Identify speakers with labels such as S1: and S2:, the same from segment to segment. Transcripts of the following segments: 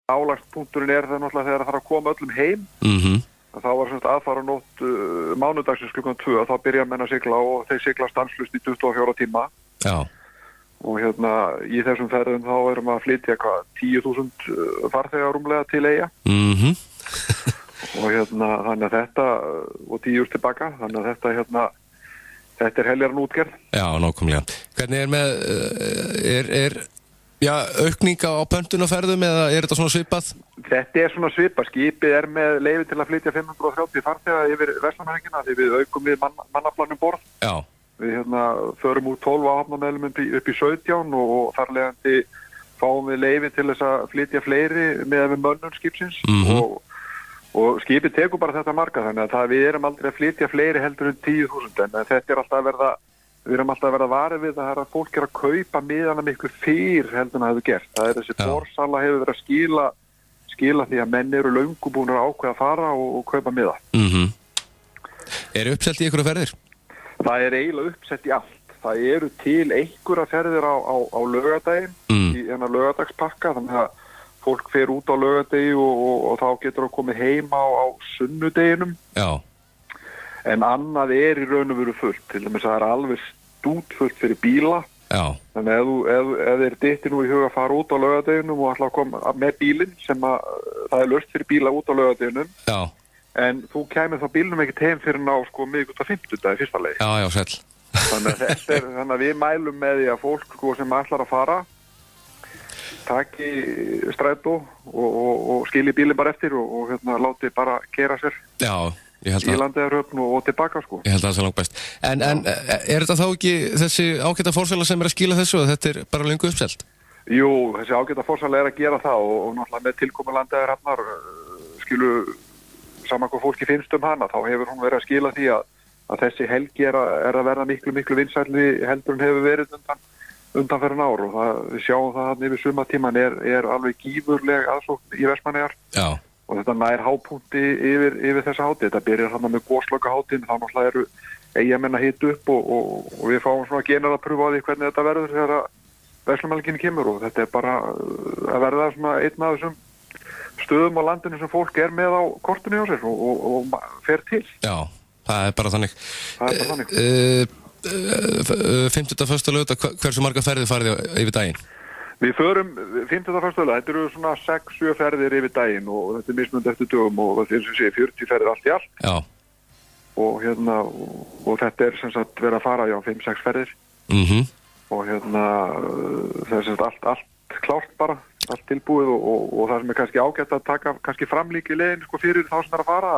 S1: álagspunkturinn það náttúrulega þegar það þarf að koma öllum heim. Þá var semst aðfaranótt mánudagsins klukkan 2, þá byrja menn að sigla og þeir sigla stanslaust í 24 tíma.
S2: Já.
S1: Og í þessum ferðum þá erum að flytja 10.000 farþegar rúmlega til Eyja. Og þannig að þetta og 10 tilbaka, þannig að þetta heljaran útgerð.
S2: Já, nákvæmlega. Hvernig með aukning á pöntunarferðum eða þetta svona svipað?
S1: Þetta svona svipað. Skipið með leyfi til að flytja 530 farþega yfir Vestmannaeyjuna því við aukum við mannaflanum borð. Já. Við förum úr 12 áhafnarmeðlimum upp í 17 og þarlegandi fáum við leyfi til þess að flytja fleiri með mönnun skipsins og skipið tekur bara þetta marga þannig að við erum aldrei að flytja fleiri heldur en 10.000 en þetta alltaf við erum alltaf að verða varið við að fólk að kaupa miðana miklu fyrr heldur en það hefur gert. Það þessi borsala hefur verið að skila því að menn eru löngu búin að ákveða að fara og kaupa miða.
S2: Er uppselt í einhverja ferðir?
S1: Það eiginlega uppsett í allt. Það eru til einhverja ferðir á laugardaginn í laugardagspakka þannig að fólk fer út á laugardegi og þá getur það komið heim á sunnudeginum. Já. En annað í raun og veru fullt. Til dæmis að það alveg stútfullt fyrir bíla. Já. Þannig ef þeir dytti nú í huga að fara út á laugardeginum og ætla að koma með bílinn sem það laust fyrir bíla út á laugardeginum. Já. En þú kæmir þá bílnum ekkert heim fyrir miðvikudag 50 í fyrsta leið.
S2: Já, sæll.
S1: Þannig að við mælum með því að fólk sem ætlar að fara taki strætó og skilji bílinn bara eftir og láti bara keyra sér. Já. Í Landegarhöfn og tilbaka sko.
S2: Ég held að það sé langt best. En þetta þá ekki þessi ágæta forsala sem að skila þessu og þetta bara löngu uppselt?
S1: Jú, þessi ágæta forsala að gera það og náttúrulega með tilkomu Landegarhafnar skilu saman hvað fólki finnst hana, þá hefur hún verið að skila því að þessi helgi að verða miklu vinsælli heldur en hefur verið undanferðin ár og við sjáum það yfir sumartíman alveg gífurleg aðsókn í Vestmannaeyjar. Já. Og þetta nær hápunkti yfir þessa hátíð. Þetta byrjar með goslökahátíðin, þá náttúrulega eru Eyjamenn að hita upp og við fáum svona generalpröfu á því hvernig þetta verður þegar Vestmannaeyjinn kemur og þetta bara að verða svona einn af þessum stöðum á landinu sem fólk með á kortinu hjá sér og fer til.
S2: Já, það bara þannig.
S1: Það bara þannig.
S2: 50. laugardag, hversu marga ferðir farið yfir daginn?
S1: Við förum 50. laugardag, þetta eru svona 6-7 ferðir yfir daginn og þetta mismunandi eftir dögum og eins og sé 40 ferðir allt í allt. Já. Og og þetta sem sagt verið að fara 5-6 ferðir. Og það sem sagt allt klárt bara, allt tilbúið og það sem kannski ágætt að taka kannski framlík í leiðin fyrir þá sem að fara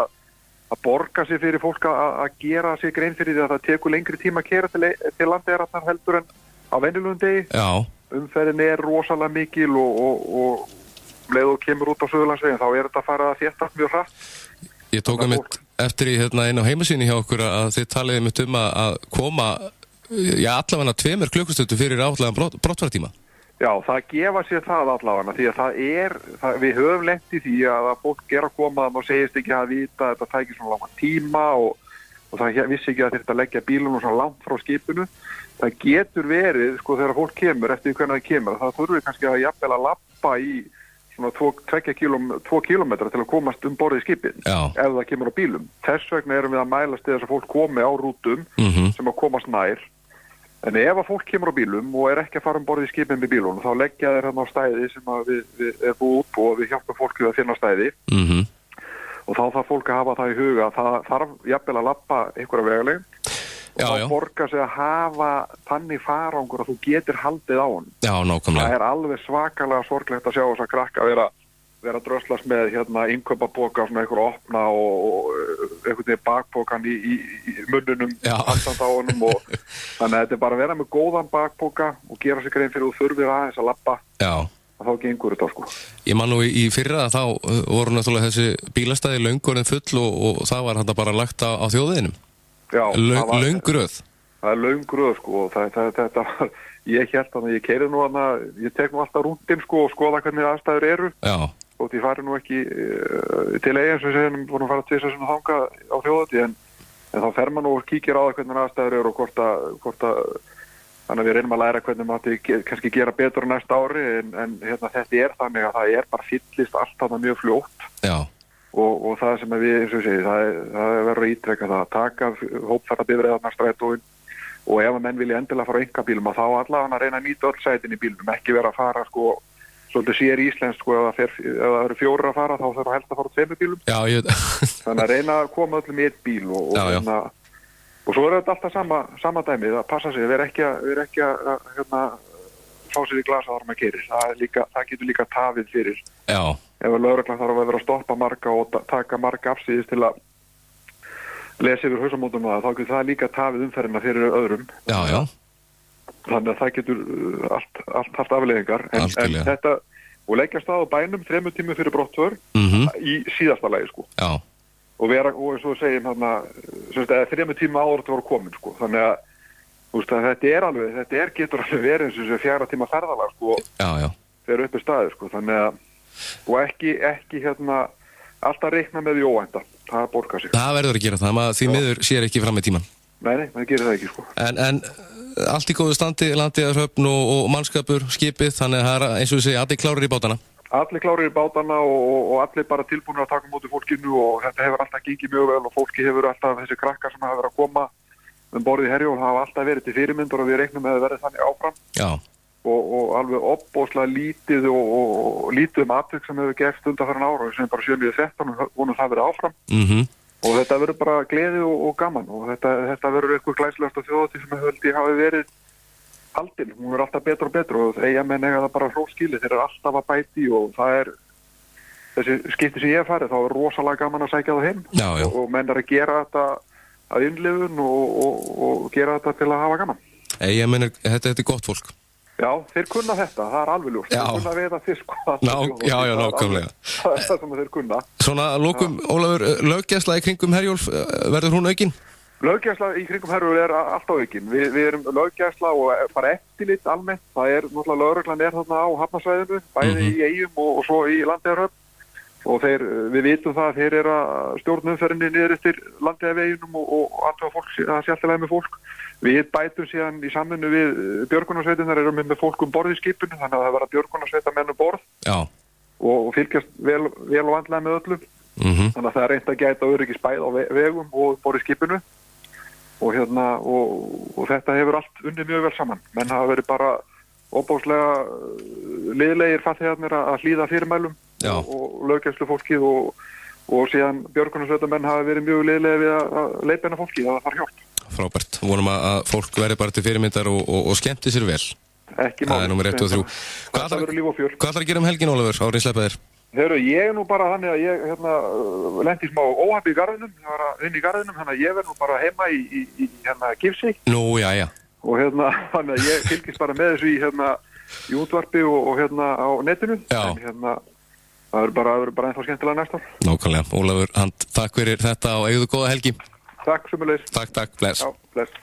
S1: að borga sig fyrir fólk að gera sig grein fyrir því að það tekur lengri tíma að keyra til Landegarhafnar heldur en á venjulegum degi. Já. Umferðin rosalega mikil og leið og kemur út á Suðurlandsveginn þá þetta að fara að þéttast mjög hratt.
S2: Ég tók eftir í inn á heimasíðunni hjá okkur að þið taliði að koma allavega 2 klukkustundum fyrir áætlaðan brottfarartíma.
S1: Já, það gefa sér það allavega því að við höfum lent í því að fólk að koma og segist ekki að vita að þetta tækir svona langan tíma og það vissi ekki að þetta leggja bílunum svona langt frá skipinu. Það getur verið, þegar fólk kemur, eftir hvernig það kemur, það þurfi kannski að jafnvel að lappa í svona 2 kilometra til að komast borð í skipin, ef það kemur á bílum. Þess vegna erum við að mælast til þess að fólk komi á rútum sem að komast nær. En ef að fólk kemur á bílum og ekki að fara borð í skipin með bílunum, þá leggja þeir á stæði sem við búum út og við hjálpum fólki að finna stæði. Og þá þarf fólk að hafa það í huga að það þarf jafnvel að lappa einhverja vegalengd. Og þá borgar sig að hafa þannig farangur að þú getur haldið á hann. Já, nákvæmlega. Það alveg svakalega sorglegt að sjá þess að krakka vera að dröslast með innkaupapoka svona einhver opna og einhvern veginn bakpokan í munnunum handstand á honum og þannig að þetta bara að vera með góðan bakpoka og gera sig grein fyrir þú þurfir aðeins að lappa. Já. Þá gengur þetta
S2: Ég man nú í fyrra að þá voru náttúrulega þessi bílastæði löngurinn full og það var þetta bara lagt á þjóðveginum. Já, lönguröð.
S1: Það lönguröð og þetta ég hélt að ég keiri nú ég tek nú alltaf rúndinn og skoða hvernig aðstæður eru. Já. Og því fari nú ekki til Eyja sem við segjum vorum að fara til þess að þanga á þjóðhátíð en þá fer maður nú og kíkir á það hvernig aðstæður eru og hvort að Þannig að við reynum að læra hvernig mátti kannski gera betur næsta ári en hérna, þetta þannig að það bara fyllist allt þarna mjög fljótt.
S2: Já.
S1: Og það sem við, eins og segir, það verður að ítrekka það, taka hópferðabifreiðarnar strætóin og ef að menn vilja endilega fara á einkabílum þá allavega að reyna að nýta öll sætin í bílnum, ekki vera að fara sko svolítið sér íslenskt sko, ef það eru 4 að fara þá þarf helst að fara á 2 bílum.
S2: Já,
S1: Þannig að reyna að koma öllum í einn bíl og svo er þetta alltaf sama dæmi, það passa sig, við erum ekki að fá sér í glasa þar maður keyrir, það getur líka tafið fyrir.
S2: Já.
S1: Ef lögreglan þarf að vera að stoppa marga og taka marga afsíðis til að lesa yfir hausamótum og þá getur það líka tafið umferðina fyrir öðrum.
S2: Já.
S1: Þannig að það getur allt haft afleiðingar. En þetta, og leggja stað á bænum 3 tímum fyrir brottför í síðasta lagi, sko.
S2: Já.
S1: Og eins og segjum þarna, 3 tíma áður til að vera komin, sko. Þannig að, þetta getur alveg verið eins og 4 tíma ferðalag, sko.
S2: Já.
S1: Þegar uppi staðið, sko. Þannig að, og ekki alltaf reikna með því óvænta. Það borgar sig. Það
S2: verður að gera það, því miður sér ekki fram með tíman.
S1: Nei, það gerir það ekki, sko.
S2: En allt í góðu standi, landiðarhöfn og mannskapur, skipið, þannig að það eins og við segja, allir klárir í bátana. Allir
S1: klárir í bátana og allir bara tilbúinir að taka móti fólkinu og þetta hefur alltaf gengið mjög vel og fólki hefur alltaf þessi krakkar sem hafa verið að koma borðið í Herjólf hafa alltaf verið til fyrirmyndur og við reiknum með að verið þannig áfram.
S2: Já.
S1: Og alveg opbóðslega lítið og lítið atvik sem hefur gerst undanfarin ára sem bara 7-13 og vonum það verið áfram. Og þetta verður bara gleði og gaman og þetta verður eitthvað glæsilegasta þjóðhátíð sem hafi verið haldin. Hún er alltaf betur og betur og Eyjamenn eiga það bara hróskilið, þeir eru alltaf að bæti og það er þessi skipti sem ég hef farið, þá er rosalega gaman að sækja það heim.
S2: Já.
S1: Og menn er að gera þetta að innlifun og gera þetta til að hafa gaman.
S2: Eyjamenn, þetta er gott fólk.
S1: Já, þeir kunna þetta, það er alveg ljóst. Þeir kunna veiða fisk og allt.
S2: Já, nákvæmlega.
S1: Það er það sem þeir kunna.
S2: Svona, lokum, Ólafur, löggæsla í kringum Herjólf, verður hún aukin?
S1: Löggæsla í kringum Herjólf er alltaf aukin. Við erum löggæsla og bara eftirlit almennt. Það er náttúrulega lögreglan þarna á hafnarsvæðinu, bæði í Eyjum og svo í Landeyjahöfn. Og við vitum það að þeir eru að stjórna umferðinni niður eftir Landeyjaveginum og alltaf fólk, það sé alltaf leið með fólk. Við bætum síðan í samvinnu við björgunarsveitirnar erum við með fólk borð í skipinu þannig að það verða björgunarsveitarmenn borð. Já. Og fylgjast vel og vandlega með öllu. Þannig að það er reynt að gæta öryggis bæði á vegum og borð í skipinu. Og þetta hefur allt unnið mjög vel saman. Menn hafa verið bara óbáslega liðlegir farþegarnir að hlýða fyrirmælum og löggæslu fólkið og síðan björgunarsveitarmenn hafa verið mjög liðlegir við að leiðbeina fólkið að það þarf hjálp.
S2: Frábært. Vonum að fólk verði bara til fyrirmyndar og skemmti sér vel.
S1: Ekki mál.
S2: Það er númer 1 og 3.
S1: Hvað
S2: ætlar að gera helgin, Ólafur, árið sleppaðir?
S1: Ég er nú bara þannig að ég lendi smá óhapp í garðinum. Ég var inn í garðinum, þannig að ég verð nú bara heima í Gifsi.
S2: Nú, já.
S1: Og þannig að ég fylgist bara með þessu í útvarpi og á netinu.
S2: Já.
S1: En það verður bara ennþá skemmtilega næsta ár.
S2: Nákvæmlega. Ólafur, takk fyrir þetta og eigðu góða helgi.
S1: Takk sömuleiðis.
S2: Takk, bless.
S1: Já, bless.